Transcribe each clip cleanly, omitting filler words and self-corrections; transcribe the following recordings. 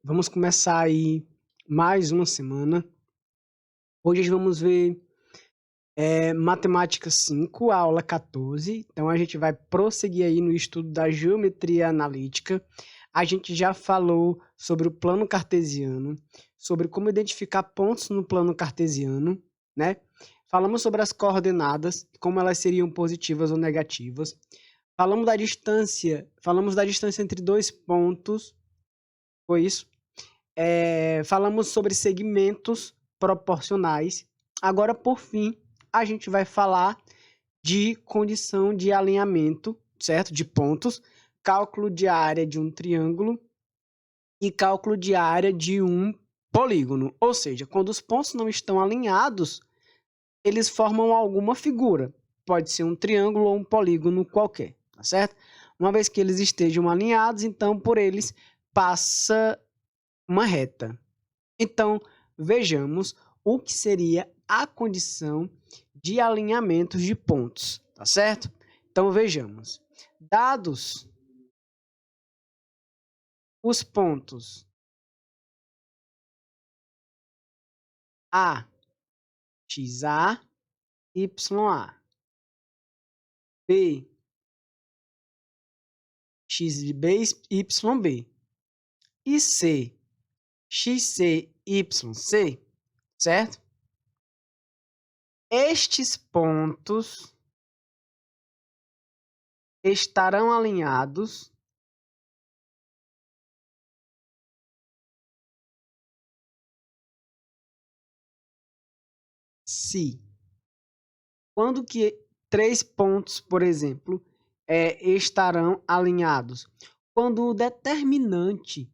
Vamos começar aí mais uma semana. Hoje vamos ver Matemática 5, aula 14. Então, a gente vai prosseguir aí no estudo da geometria analítica. A gente já falou sobre o plano cartesiano, sobre como identificar pontos no plano cartesiano, né? Falamos sobre as coordenadas, como elas seriam positivas ou negativas. Falamos da distância entre dois pontos, foi isso? Falamos sobre segmentos proporcionais. Agora, por fim, a gente vai falar de condição de alinhamento, certo? De pontos, cálculo de área de um triângulo e cálculo de área de um polígono. Ou seja, quando os pontos não estão alinhados, eles formam alguma figura. Pode ser um triângulo ou um polígono qualquer, tá certo? Uma vez que eles estejam alinhados, então por eles passa uma reta. Então, vejamos o que seria a condição de alinhamentos de pontos, tá certo? Então, vejamos. Dados os pontos A, XA, YA, B, XB, YB e C, XC, YC, certo? Estes pontos estarão alinhados se, quando que três pontos, por exemplo, estarão alinhados? Quando o determinante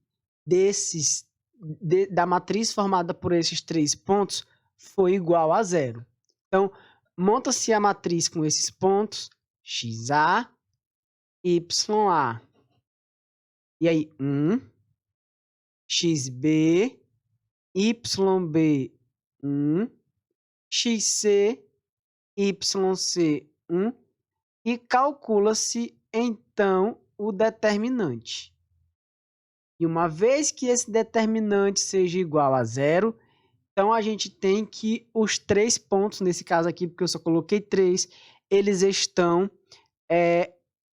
da matriz formada por esses três pontos for igual a zero. Então, monta-se a matriz com esses pontos, XA, YA. E aí, 1, XB, YB, 1, XC, YC, 1, e calcula-se, então, o determinante. E uma vez que esse determinante seja igual a zero, então a gente tem que os três pontos, nesse caso aqui, porque eu só coloquei 3, eles estão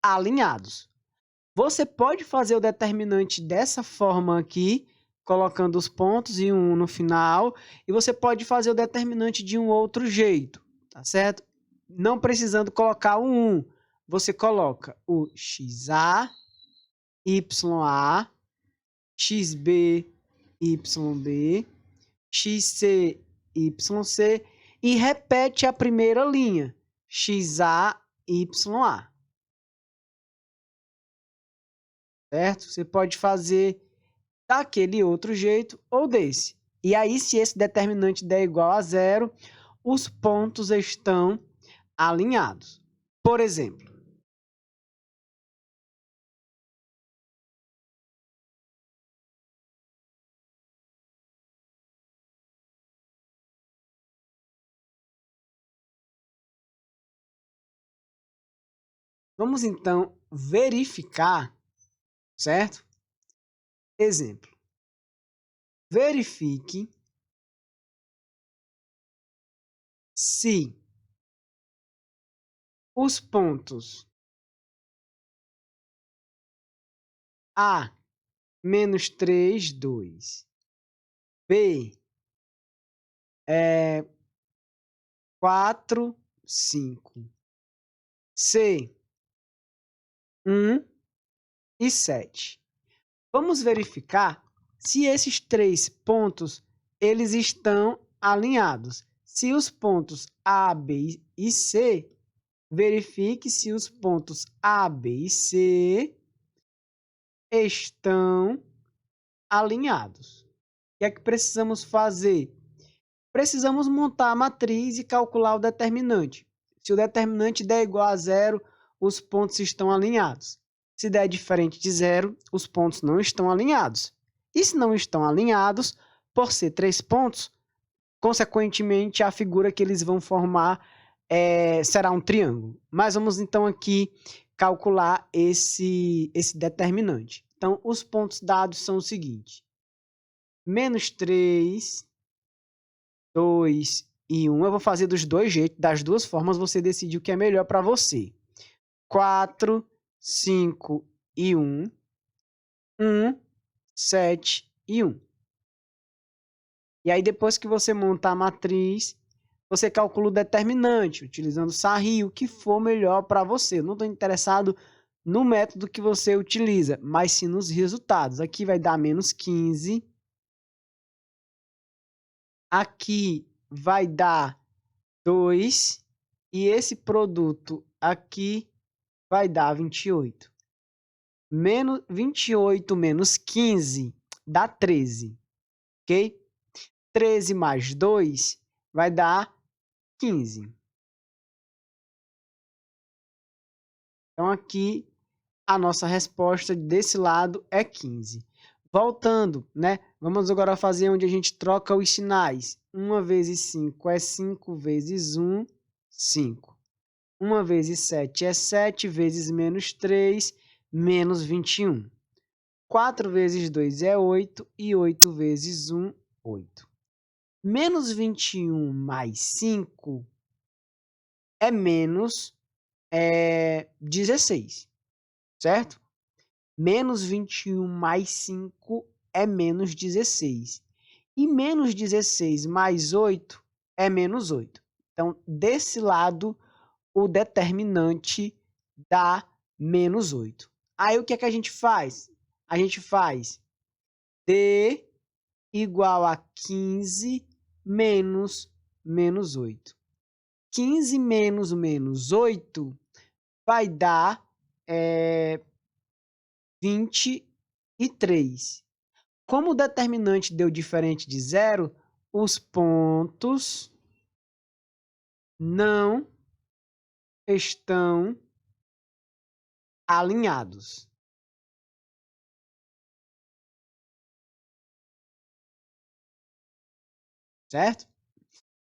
alinhados. Você pode fazer o determinante dessa forma aqui, colocando os pontos e um no final, e você pode fazer o determinante de um outro jeito, tá certo? Não precisando colocar o 1, você coloca o XA, YA, XB, YB, XC, YC e repete a primeira linha, XA, YA. Certo? Você pode fazer daquele outro jeito ou desse. E aí, se esse determinante der igual a zero, os pontos estão alinhados. Por exemplo, vamos então verificar, certo? Exemplo. Verifique se os pontos A, -3, 2, B, 4, 5, C, 1 e 7. Vamos verificar se esses três pontos eles estão alinhados. Se os pontos A, B e C, verifique se os pontos A, B e C estão alinhados. O que é que precisamos fazer? Precisamos montar a matriz e calcular o determinante. Se o determinante der igual a zero, os pontos estão alinhados. Se der diferente de zero, os pontos não estão alinhados. E se não estão alinhados, por ser três pontos, consequentemente, a figura que eles vão formar será um triângulo. Mas vamos então aqui calcular esse determinante. Então, os pontos dados são o seguinte: -3, 2 e 1. Eu vou fazer dos dois jeitos, das duas formas, você decide o que é melhor para você. 4, 5 e 1. 1, 7 e 1. E aí, depois que você montar a matriz, você calcula o determinante, utilizando Sarri, o que for melhor para você. Eu não estou interessado no método que você utiliza, mas sim nos resultados. Aqui vai dar -15. Aqui vai dar 2. E esse produto aqui vai dar 28. 28 menos 15 dá 13. Ok? 13 mais 2 vai dar 15. Então, aqui, a nossa resposta desse lado é 15. Voltando, né? Vamos agora fazer onde a gente troca os sinais. 1 vezes 5 é 5 vezes 1, 5. 1 vezes 7 é 7 vezes -3, menos 21. 4 vezes 2 é 8 e 8 vezes 1, 8. Menos 21 mais 5 é menos 16, certo? Menos 21 mais 5 é menos 16. E menos 16 mais 8 é menos 8. Então, desse lado, o determinante dá menos 8. Aí, o que é que a gente faz? A gente faz D igual a 15 menos menos 8. 15 menos menos 8 vai dar 23. Como o determinante deu diferente de zero, os pontos não estão alinhados. Certo?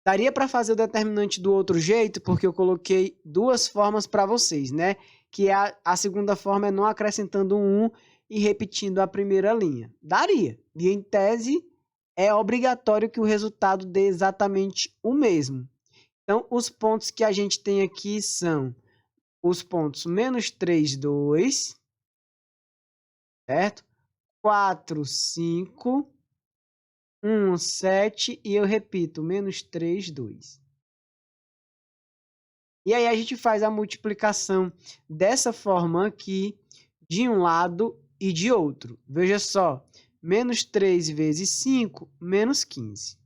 Daria para fazer o determinante do outro jeito, porque eu coloquei duas formas para vocês, né? Que a segunda forma é não acrescentando um e repetindo a primeira linha. Daria. E em tese, é obrigatório que o resultado dê exatamente o mesmo. Então, os pontos que a gente tem aqui são os pontos -3, 2, certo? 4, 5, 1, 7 e eu repito, -3, 2. E aí a gente faz a multiplicação dessa forma aqui, de um lado e de outro. Veja só, -3 vezes 5, menos 15.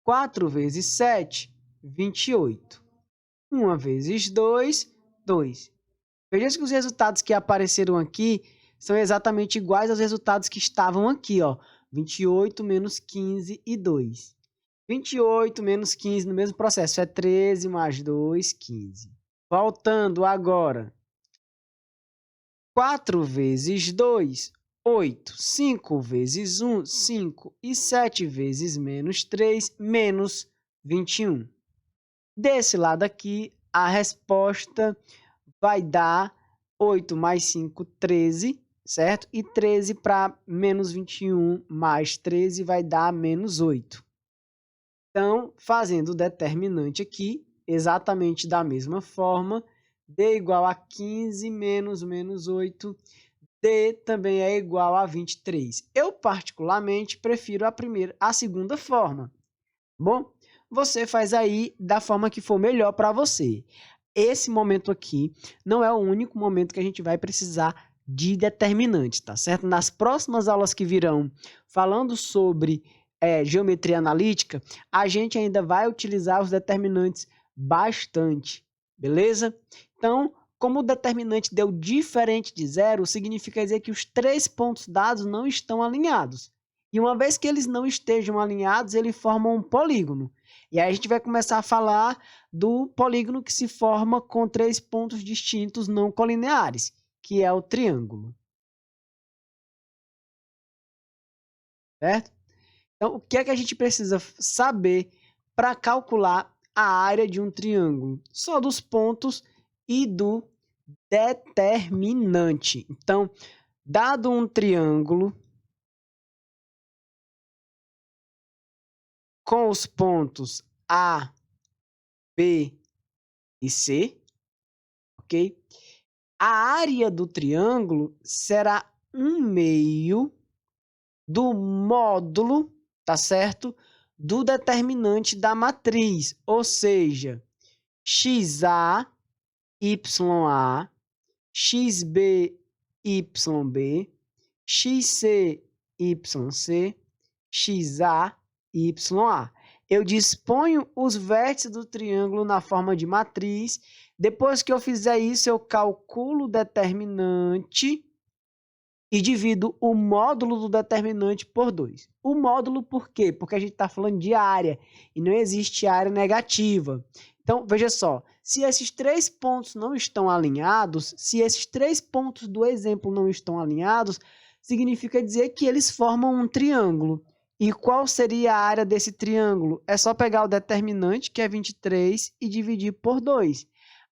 4 vezes 7, 28. 1 vezes 2, 2. Veja que os resultados que apareceram aqui são exatamente iguais aos resultados que estavam aqui, ó. 28 menos 15 e 2. 28 menos 15 no mesmo processo é 13 mais 2, 15. Voltando agora. 4 vezes 2, 8. 5 vezes 1, 5. E 7 vezes -3, menos 21. Desse lado aqui, a resposta vai dar 8 mais 5, 13, certo? E 13 para menos 21 mais 13 vai dar menos 8. Então, fazendo o determinante aqui, exatamente da mesma forma, D igual a 15 menos menos 8, D também é igual a 23. Eu, particularmente, prefiro a segunda forma. Bom, você faz aí da forma que for melhor para você. Esse momento aqui não é o único momento que a gente vai precisar de determinante, tá certo? Nas próximas aulas que virão, falando sobre geometria analítica, a gente ainda vai utilizar os determinantes bastante, beleza? Então, como o determinante deu diferente de zero, significa dizer que os três pontos dados não estão alinhados. E uma vez que eles não estejam alinhados, eles formam um polígono. E aí a gente vai começar a falar do polígono que se forma com três pontos distintos não colineares, que é o triângulo. Certo? Então, o que é que a gente precisa saber para calcular a área de um triângulo? Só dos pontos e do determinante. Então, Dado um triângulo com os pontos A, B e C, ok? A área do triângulo será 1/2 do módulo, tá certo? Do determinante da matriz, ou seja, XA, YA, XB, YB, XC, YC, XA, YA. Eu disponho os vértices do triângulo na forma de matriz. Depois que eu fizer isso, eu calculo o determinante e divido o módulo do determinante por 2. O módulo por quê? Porque a gente está falando de área e não existe área negativa. Então, veja só, se esses 3 pontos não estão alinhados, se esses 3 pontos do exemplo não estão alinhados, significa dizer que eles formam um triângulo. E qual seria a área desse triângulo? É só pegar o determinante, que é 23, e dividir por 2.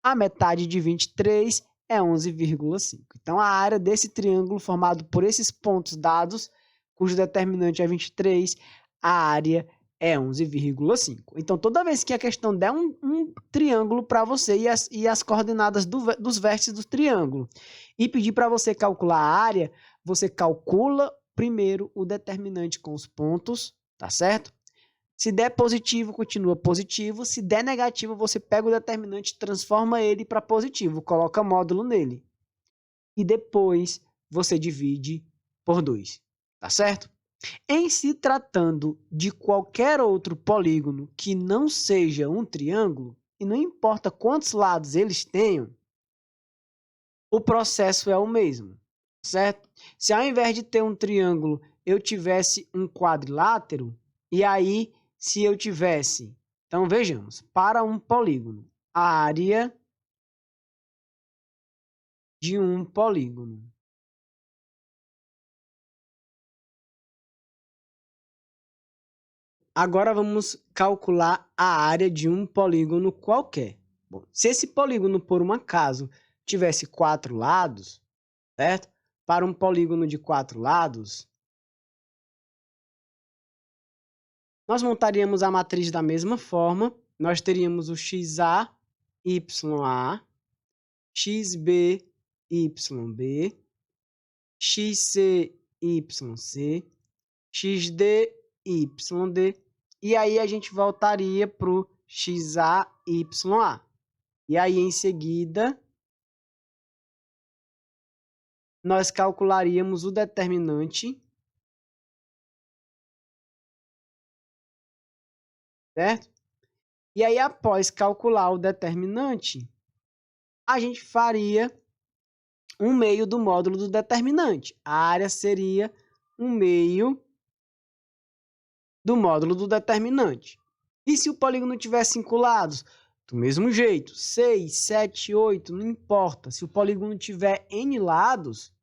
A metade de 23 é 11,5. Então, a área desse triângulo formado por esses pontos dados, cujo determinante é 23, a área é 11,5. Então, toda vez que a questão der um triângulo para você e as coordenadas dos vértices do triângulo e pedir para você calcular a área, você calcula primeiro o determinante com os pontos, tá certo? Se der positivo, continua positivo. Se der negativo, você pega o determinante e transforma ele para positivo, coloca módulo nele. E depois você divide por 2, tá certo? Em se tratando de qualquer outro polígono que não seja um triângulo, e não importa quantos lados eles tenham, o processo é o mesmo, certo? Se ao invés de ter um triângulo, eu tivesse um quadrilátero, e aí, se eu tivesse... Então, vejamos, para um polígono, a área de um polígono. Agora vamos calcular a área de um polígono qualquer. Bom, se esse polígono, por um acaso, tivesse 4 lados, certo? Para um polígono de 4 lados, nós montaríamos a matriz da mesma forma. Nós teríamos o XA, YA, XB, YB, XC, YC, XD, YD, e aí a gente voltaria para o XA, YA. E aí, em seguida, nós calcularíamos o determinante, certo? E aí, após calcular o determinante, a gente faria 1/2 do módulo do determinante. A área seria 1/2 do módulo do determinante. E se o polígono tiver 5 lados? Do mesmo jeito, 6, 7, 8, não importa. Se o polígono tiver N lados,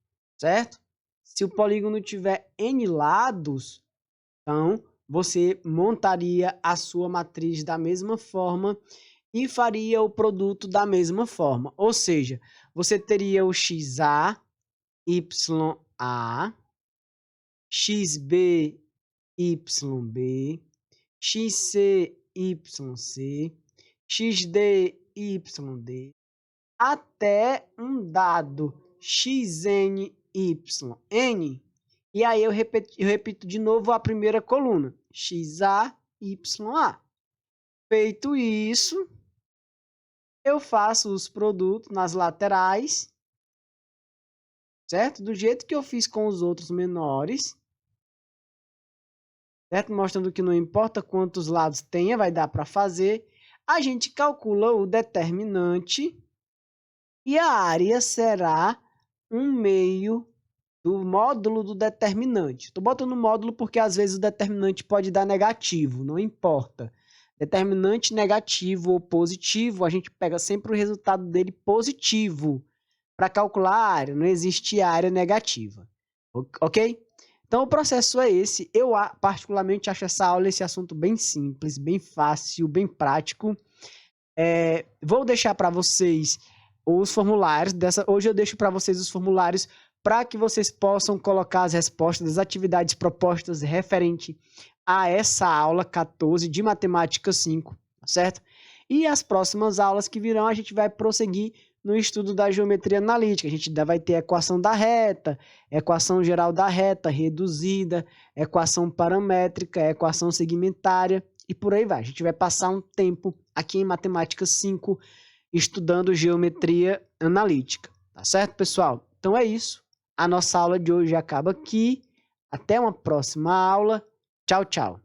certo? Se o polígono tiver N lados, então você montaria a sua matriz da mesma forma e faria o produto da mesma forma. Ou seja, você teria o XA, YA, XB, YB, XC, YC, XD, YD, até um dado XN, YN, e aí eu repito de novo a primeira coluna, XA, YA. Feito isso, eu faço os produtos nas laterais, certo? Do jeito que eu fiz com os outros menores, certo? Mostrando que não importa quantos lados tenha, vai dar para fazer. A gente calcula o determinante e a área será 1/2 do módulo do determinante. Estou botando módulo porque às vezes o determinante pode dar negativo, não importa. Determinante negativo ou positivo, a gente pega sempre o resultado dele positivo para calcular a área, não existe área negativa, ok? Então o processo é esse. Eu particularmente acho essa aula, esse assunto bem simples, bem fácil, bem prático. Vou deixar para vocês os formulários. Hoje eu deixo para vocês os formulários para que vocês possam colocar as respostas das atividades propostas referente a essa aula 14 de Matemática 5, tá certo? E as próximas aulas que virão, a gente vai prosseguir no estudo da geometria analítica. A gente vai ter a equação da reta, equação geral da reta reduzida, equação paramétrica, equação segmentária e por aí vai. A gente vai passar um tempo aqui em Matemática 5 estudando geometria analítica, tá certo, pessoal? Então é isso. A nossa aula de hoje acaba aqui. Até uma próxima aula. Tchau, tchau.